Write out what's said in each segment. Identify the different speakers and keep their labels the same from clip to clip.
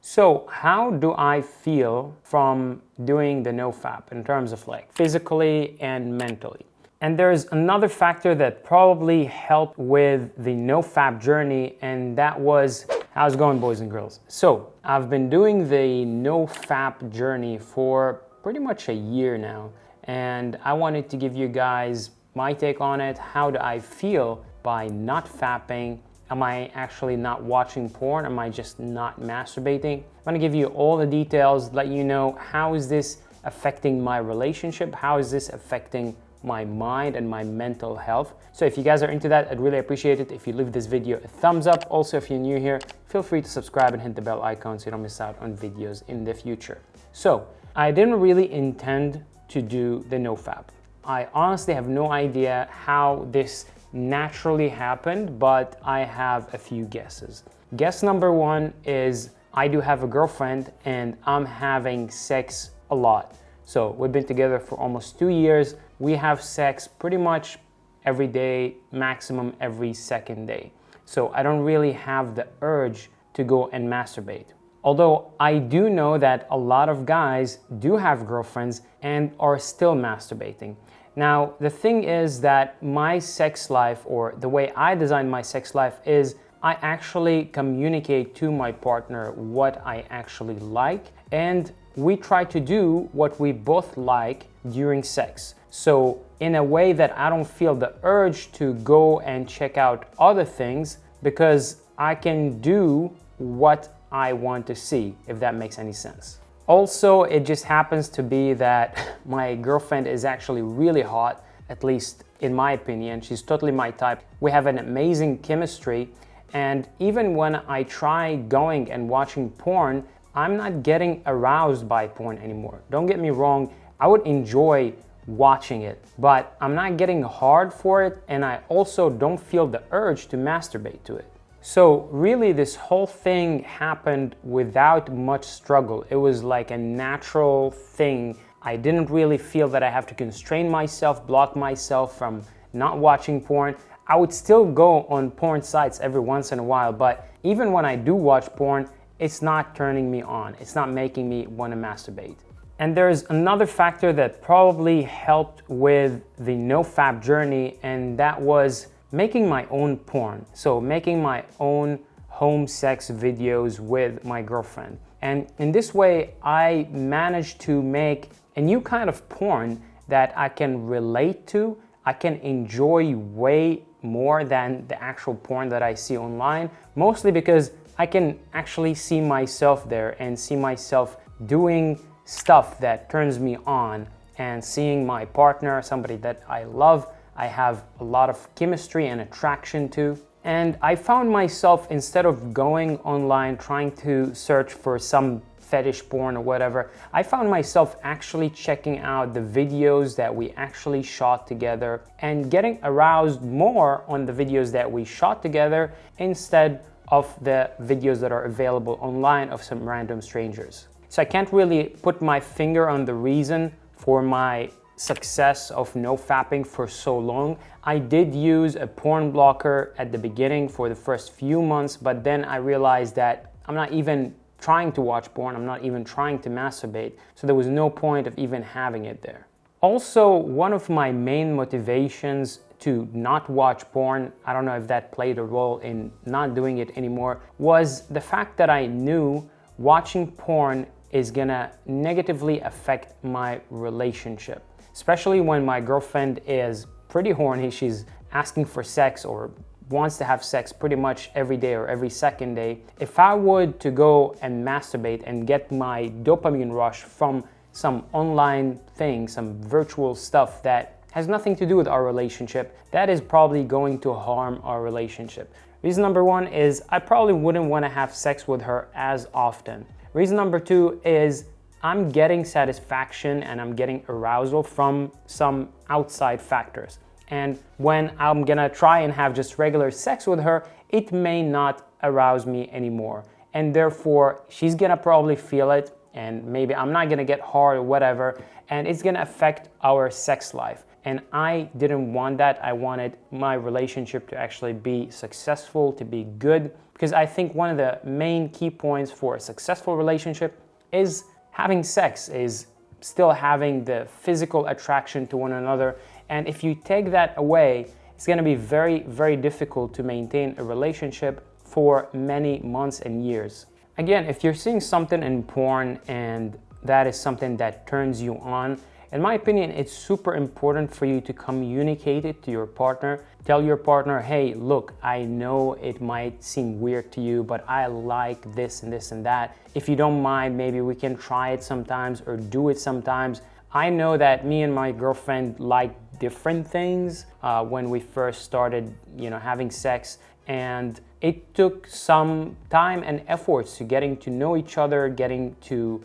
Speaker 1: So how do I feel from doing the NoFap in terms of like physically and mentally? And there's another factor that probably helped with the NoFap journey, and that was, how's it going, boys and girls? So I've been doing the NoFap journey for pretty much a year now, and I wanted to give you guys my take on it. How do I feel by not fapping? Am I actually not watching porn? Am I just not masturbating? I'm gonna give you all the details, let you know how is this affecting my relationship? How is this affecting my mind and my mental health? So if you guys are into that, I'd really appreciate it if you leave this video a thumbs up. Also, if you're new here, feel free to subscribe and hit the bell icon so you don't miss out on videos in the future. So I didn't really intend to do the NoFap. I honestly have no idea how this naturally happened, but I have a few guesses. Guess number one is I do have a girlfriend and I'm having sex a lot. So we've been together for almost 2 years. We have sex pretty much every day, maximum every second day. So I don't really have the urge to go and masturbate. Although I do know that a lot of guys do have girlfriends and are still masturbating. Now, the thing is that my sex life, or the way I design my sex life, is I actually communicate to my partner what I actually like, and we try to do what we both like during sex. So in a way that I don't feel the urge to go and check out other things, because I can do what I want to see, if that makes any sense. Also, it just happens to be that my girlfriend is actually really hot, at least in my opinion. She's totally my type. We have an amazing chemistry, and even when I try going and watching porn, I'm not getting aroused by porn anymore. Don't get me wrong, I would enjoy watching it, but I'm not getting hard for it, and I also don't feel the urge to masturbate to it. So really, this whole thing happened without much struggle. It was like a natural thing. I didn't really feel that I have to constrain myself, block myself from not watching porn. I would still go on porn sites every once in a while, but even when I do watch porn, it's not turning me on. It's not making me want to masturbate. And there's another factor that probably helped with the NoFap journey, and that was making my own porn. So making my own home sex videos with my girlfriend. And in this way, I managed to make a new kind of porn that I can relate to. I can enjoy way more than the actual porn that I see online, mostly because I can actually see myself there and see myself doing stuff that turns me on, and seeing my partner, somebody that I love, I have a lot of chemistry and attraction to. And I found myself, instead of going online trying to search for some fetish porn or whatever, I found myself actually checking out the videos that we actually shot together and getting aroused more on the videos that we shot together instead of the videos that are available online of some random strangers. So I can't really put my finger on the reason for my success of no-fapping for so long. I did use a porn blocker at the beginning for the first few months, but then I realized that I'm not even trying to watch porn, I'm not even trying to masturbate, so there was no point of even having it there. Also, one of my main motivations to not watch porn, I don't know if that played a role in not doing it anymore, was the fact that I knew watching porn is gonna negatively affect my relationship. Especially when my girlfriend is pretty horny, she's asking for sex or wants to have sex pretty much every day or every second day. If I would to go and masturbate and get my dopamine rush from some online thing, some virtual stuff that has nothing to do with our relationship, that is probably going to harm our relationship. Reason number one is I probably wouldn't want to have sex with her as often. Reason number two is I'm getting satisfaction and I'm getting arousal from some outside factors. And when I'm gonna try and have just regular sex with her, it may not arouse me anymore. And therefore, she's gonna probably feel it, and maybe I'm not gonna get hard or whatever, and it's gonna affect our sex life. And I didn't want that. I wanted my relationship to actually be successful, to be good, because I think one of the main key points for a successful relationship is having sex, is still having the physical attraction to one another. And if you take that away, it's going to be very, very difficult to maintain a relationship for many months and years. Again, if you're seeing something in porn and that is something that turns you on, in my opinion, it's super important for you to communicate it to your partner. Tell your partner, hey, look, I know it might seem weird to you, but I like this and this and that. If you don't mind, maybe we can try it sometimes or do it sometimes. I know that me and my girlfriend like different things when we first started, having sex, and it took some time and efforts to getting to know each other, getting to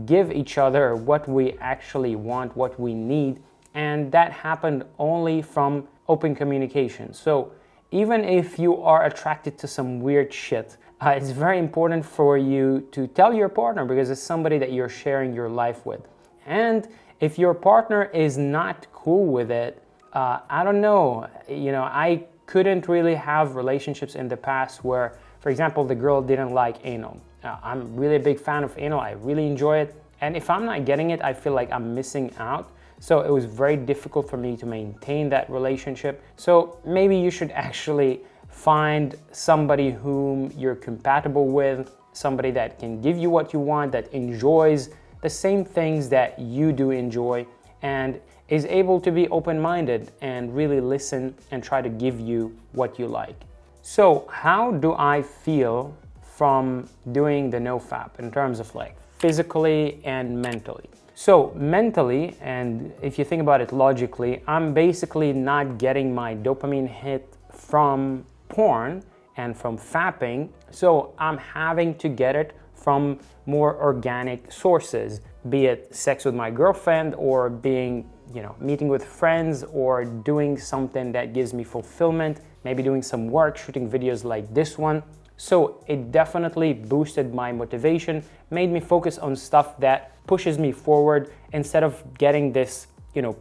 Speaker 1: give each other what we actually want, what we need, and that happened only from open communication. So even if you are attracted to some weird shit, it's very important for you to tell your partner, because it's somebody that you're sharing your life with. And if your partner is not cool with it, I don't know, I couldn't really have relationships in the past where, for example, the girl didn't like anal. I'm really a big fan of anal. I really enjoy it. And if I'm not getting it, I feel like I'm missing out. So it was very difficult for me to maintain that relationship. So maybe you should actually find somebody whom you're compatible with, somebody that can give you what you want, that enjoys the same things that you do enjoy, and is able to be open-minded and really listen and try to give you what you like. So how do I feel from doing the NoFap in terms of physically and mentally? So mentally, and if you think about it logically, I'm basically not getting my dopamine hit from porn and from fapping, so I'm having to get it from more organic sources, be it sex with my girlfriend or being, meeting with friends or doing something that gives me fulfillment, maybe doing some work, shooting videos like this one. So it definitely boosted my motivation, made me focus on stuff that pushes me forward instead of getting this,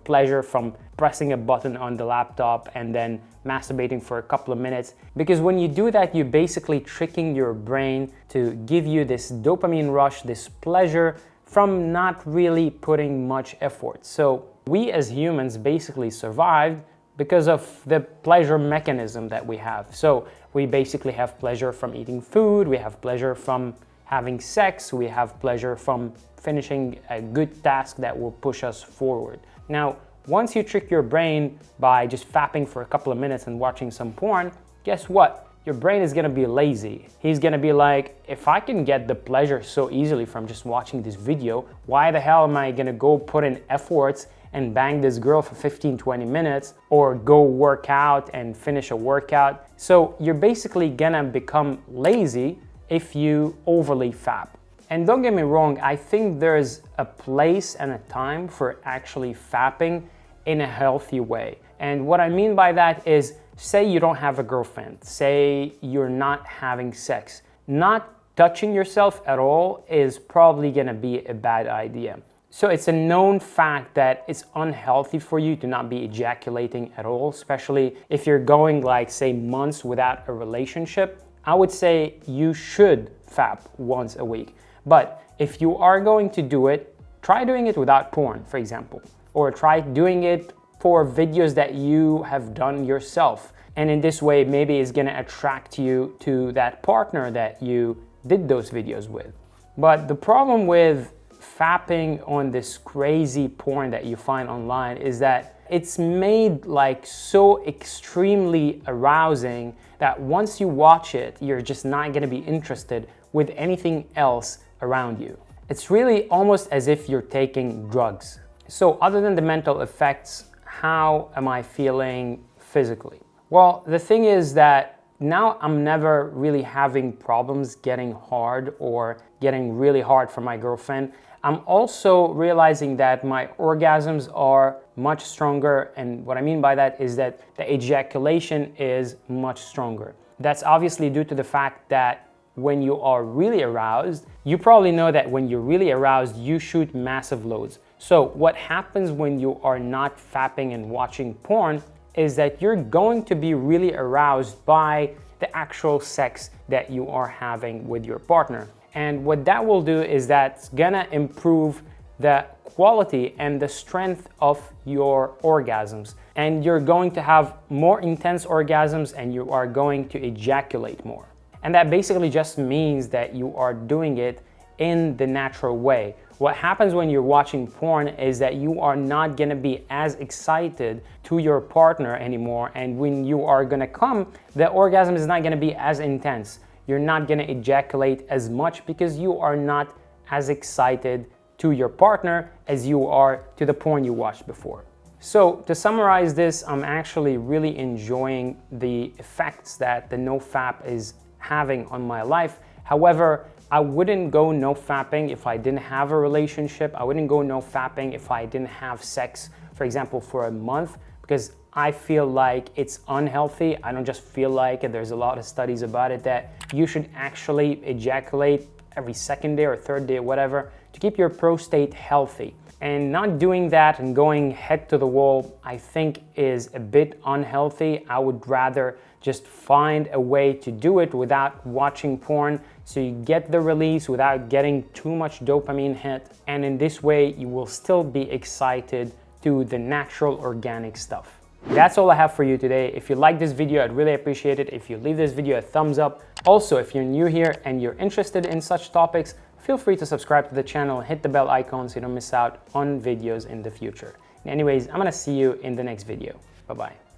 Speaker 1: pleasure from pressing a button on the laptop and then masturbating for a couple of minutes. Because when you do that, you're basically tricking your brain to give you this dopamine rush, this pleasure from not really putting much effort. So we as humans basically survived because of the pleasure mechanism that we have. So we basically have pleasure from eating food, we have pleasure from having sex, we have pleasure from finishing a good task that will push us forward. Now, once you trick your brain by just fapping for a couple of minutes and watching some porn, guess what? Your brain is gonna be lazy. He's gonna be like, if I can get the pleasure so easily from just watching this video, why the hell am I gonna go put in efforts and bang this girl for 15-20 minutes or go work out and finish a workout? So you're basically gonna become lazy if you overly fap. And don't get me wrong, I think there's a place and a time for actually fapping in a healthy way. And what I mean by that is, say you don't have a girlfriend, say you're not having sex, not touching yourself at all is probably gonna be a bad idea. So it's a known fact that it's unhealthy for you to not be ejaculating at all, especially if you're going say months without a relationship. I would say you should fap once a week. But if you are going to do it, try doing it without porn, for example, or try doing it for videos that you have done yourself. And in this way, maybe it's gonna attract you to that partner that you did those videos with. But the problem with fapping on this crazy porn that you find online is that it's made so extremely arousing that once you watch it, you're just not gonna be interested with anything else around you. It's really almost as if you're taking drugs. So other than the mental effects, how am I feeling physically? Well, the thing is that now I'm never really having problems getting hard or getting really hard for my girlfriend. I'm also realizing that my orgasms are much stronger, and what I mean by that is that the ejaculation is much stronger. That's obviously due to the fact that when you are really aroused, you probably know that when you're really aroused, you shoot massive loads. So what happens when you are not fapping and watching porn is that you're going to be really aroused by the actual sex that you are having with your partner. And what that will do is that's gonna improve the quality and the strength of your orgasms. And you're going to have more intense orgasms and you are going to ejaculate more. And that basically just means that you are doing it in the natural way. What happens when you're watching porn is that you are not gonna be as excited to your partner anymore, and when you are gonna come, the orgasm is not gonna be as intense. You're not gonna ejaculate as much because you are not as excited to your partner as you are to the porn you watched before. So to summarize this, I'm actually really enjoying the effects that the NoFap is having on my life. However, I wouldn't go no-fapping if I didn't have a relationship. I wouldn't go no-fapping if I didn't have sex, for example, for a month, because I feel like it's unhealthy. I don't just feel like it. There's a lot of studies about it that you should actually ejaculate every second day or third day, whatever, to keep your prostate healthy. And not doing that and going head to the wall, I think is a bit unhealthy. I would rather just find a way to do it without watching porn, so you get the release without getting too much dopamine hit. And in this way, you will still be excited to the natural organic stuff. That's all I have for you today. If you like this video, I'd really appreciate it if you leave this video a thumbs up. Also, if you're new here and you're interested in such topics, feel free to subscribe to the channel and hit the bell icon so you don't miss out on videos in the future. Anyways, I'm gonna see you in the next video. Bye-bye.